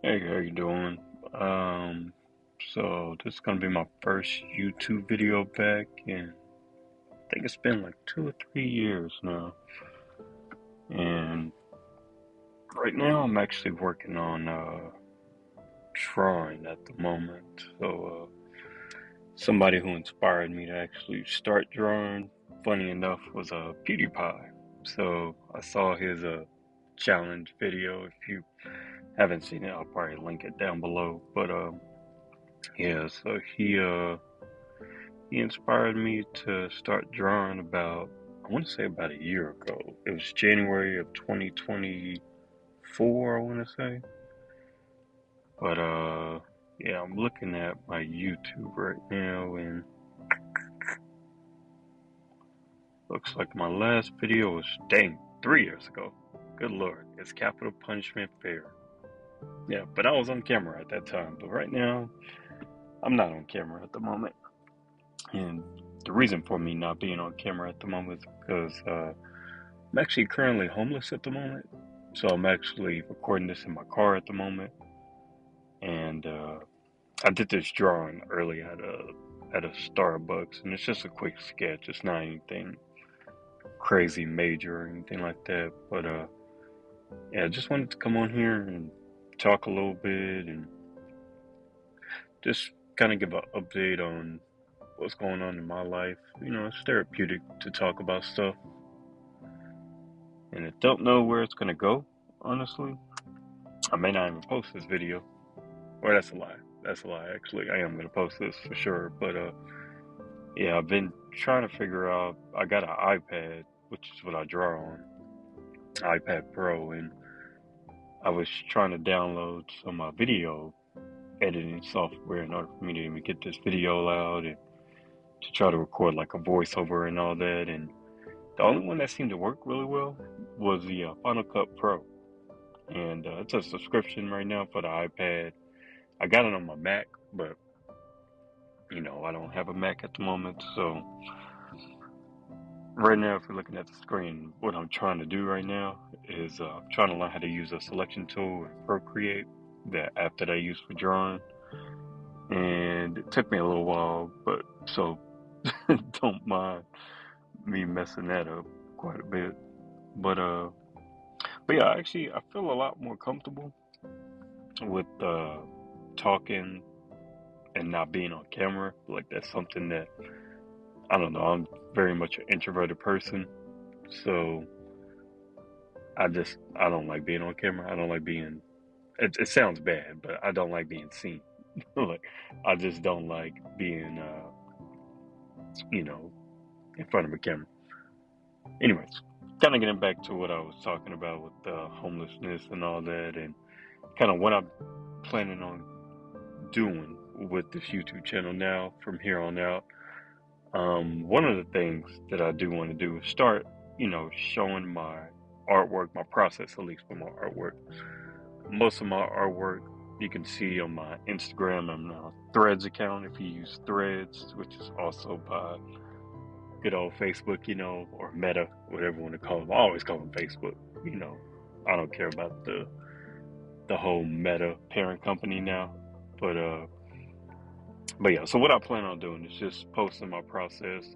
Hey, how you doing? So this is gonna be my first YouTube video back, and I think it's been like 2 or 3 years now. And right now, I'm actually working on drawing at the moment. So somebody who inspired me to actually start drawing, funny enough, was PewDiePie. So I saw his challenge video. If you haven't seen it, I'll probably link it down below. But yeah, so he inspired me to start drawing about, I want to say about a year ago. It was January of 2024, I want to say. But yeah, I'm looking at my YouTube right now, and looks like my last video was, dang, 3 years ago. Good Lord, it's Capital Punishment Fair. Yeah, but I was on camera at that time. But right now, I'm not on camera at the moment. And the reason for me not being on camera at the moment is because I'm actually currently homeless at the moment, so I'm actually recording this in my car at the moment. And I did this drawing early at a Starbucks, and it's just a quick sketch. It's not anything crazy major or anything like that. But yeah, I just wanted to come on here and talk a little bit and just kind of give an update on what's going on in my life. You know, it's therapeutic to talk about stuff, and I don't know where it's gonna go. Honestly, I may not even post this video. Or that's a lie. That's a lie. Actually, I am gonna post this for sure. But yeah, I've been trying to figure out. I got an iPad, which is what I draw on, iPad Pro, and I was trying to download some video editing software in order for me to even get this video out and to try to record like a voiceover and all that. And the only one that seemed to work really well was the Final Cut Pro, and it's a subscription right now for the iPad. I got it on my Mac, but I don't have a Mac at the moment, so right now, if you're looking at the screen, what I'm trying to do right now is trying to learn how to use a selection tool in Procreate, that app that I use for drawing. And it took me a little while, but so don't mind me messing that up quite a bit. But but yeah, actually, I feel a lot more comfortable with talking and not being on camera. Like that's something that I don't know. I'm very much an introverted person, so I don't like being on camera. I don't like being. It sounds bad, but I don't like being seen. Like I just don't like being, you know, in front of a camera. Anyways, kind of getting back to what I was talking about with homelessness and all that, and kind of what I'm planning on doing with this YouTube channel now from here on out. One of the things that I do want to do is start, showing my artwork, my process at least for my artwork. Most of my artwork you can see on my Instagram and Threads account if you use Threads, which is also by good old Facebook, or Meta, whatever you want to call them. I always call them Facebook. You know, I don't care about the whole Meta parent company now, but yeah. So what I plan on doing is just posting my process.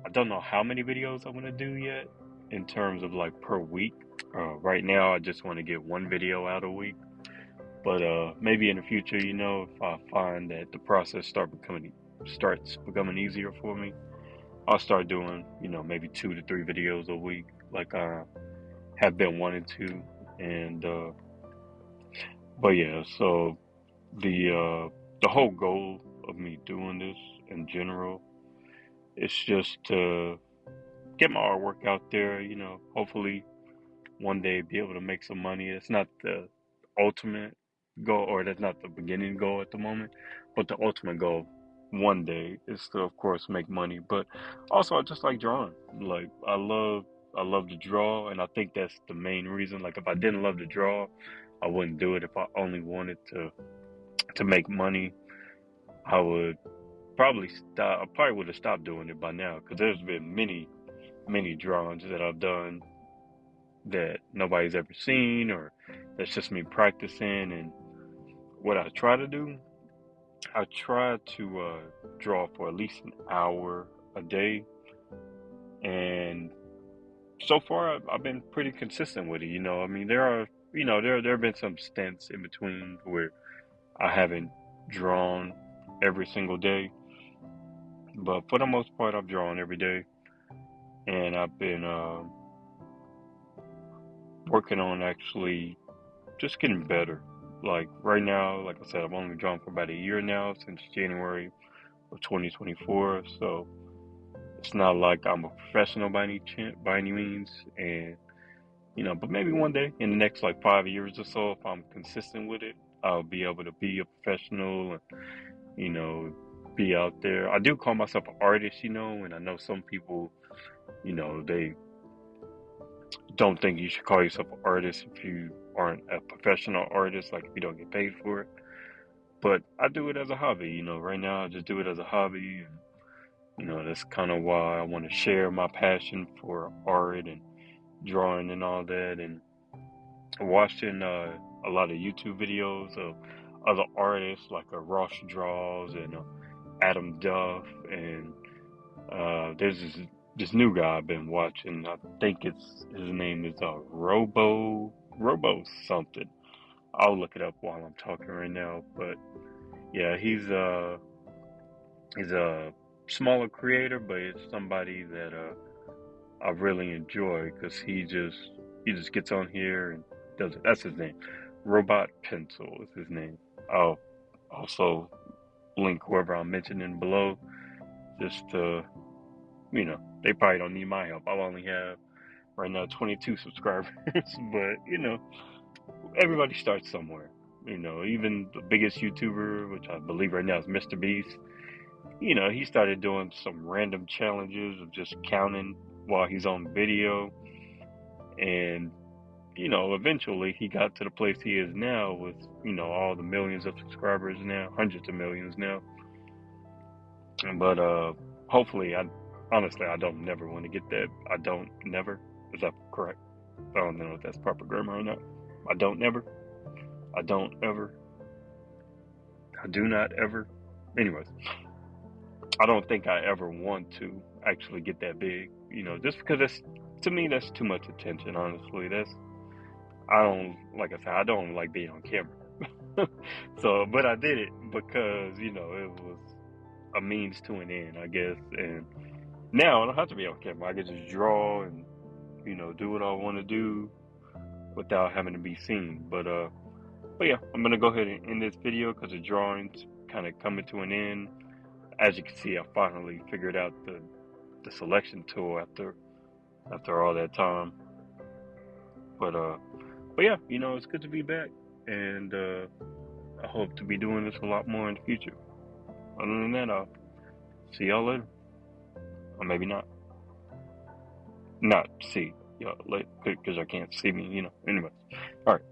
I don't know how many videos I'm gonna do yet in terms of like per week. Right now, I just want to get one video out a week. But maybe in the future, if I find that the process starts becoming easier for me, I'll start doing, maybe 2 to 3 videos a week, like I have been wanting to. And but yeah, so the whole goal of me doing this in general is just to get my artwork out there. Hopefully one day be able to make some money. It's not the ultimate goal, or that's not the beginning goal at the moment, but the ultimate goal one day is to, of course, make money. But also, I just like drawing. Like I love to draw, and I think that's the main reason. Like if I didn't love to draw, I wouldn't do it. If I only wanted to make money, I would probably stop. I probably would have stopped doing it by now, because there's been many drawings that I've done that nobody's ever seen, or that's just me practicing. And what I try to do, I try to draw for at least an hour a day, and so far I've been pretty consistent with it. I mean, there are, there have been some stints in between where I haven't drawn every single day, but for the most part, I've drawn every day, and I've been working on actually just getting better. Like right now, like I said, I've only drawn for about a year now, since January of 2024. So it's not like I'm a professional by any means, and but maybe one day in the next like 5 years or so, if I'm consistent with it, I'll be able to be a professional and you know be out there. I do call myself an artist, and I know some people, they don't think you should call yourself an artist if you aren't a professional artist, like if you don't get paid for it. But I do it as a hobby, right now I just do it as a hobby, and that's kind of why I want to share my passion for art and drawing and all that, and watching a lot of YouTube videos of other artists like Ross Draws and Adam Duff, and there's this new guy I've been watching. I think his name is Robo something. I'll look it up while I'm talking right now. But yeah, he's a smaller creator, but it's somebody that I really enjoy, because he just gets on here and does it. That's his name. Robot Pencil is his name. I'll also link whoever I'm mentioning below, just to, they probably don't need my help. I'll only have right now 22 subscribers, but everybody starts somewhere. Even the biggest YouTuber, which I believe right now is Mr. Beast, he started doing some random challenges of just counting while he's on video, and eventually he got to the place he is now with, all the millions of subscribers now, hundreds of millions now. But hopefully, honestly, I don't never want to get that. I don't never. Is that correct? I don't know if that's proper grammar or not. I don't never. I don't ever. I do not ever. Anyways, I don't think I ever want to actually get that big. Just because to me, that's too much attention. Honestly, I don't, like I said, I don't like being on camera. So, but I did it because, it was a means to an end, I guess. And now I don't have to be on camera. I can just draw and, do what I want to do without having to be seen. But yeah, I'm going to go ahead and end this video because the drawing's kind of coming to an end. As you can see, I finally figured out the selection tool after all that time. But yeah, it's good to be back, and I hope to be doing this a lot more in the future. Other than that, I'll see y'all later, or maybe not. Not see y'all later because I can't see me. Anyways, all right.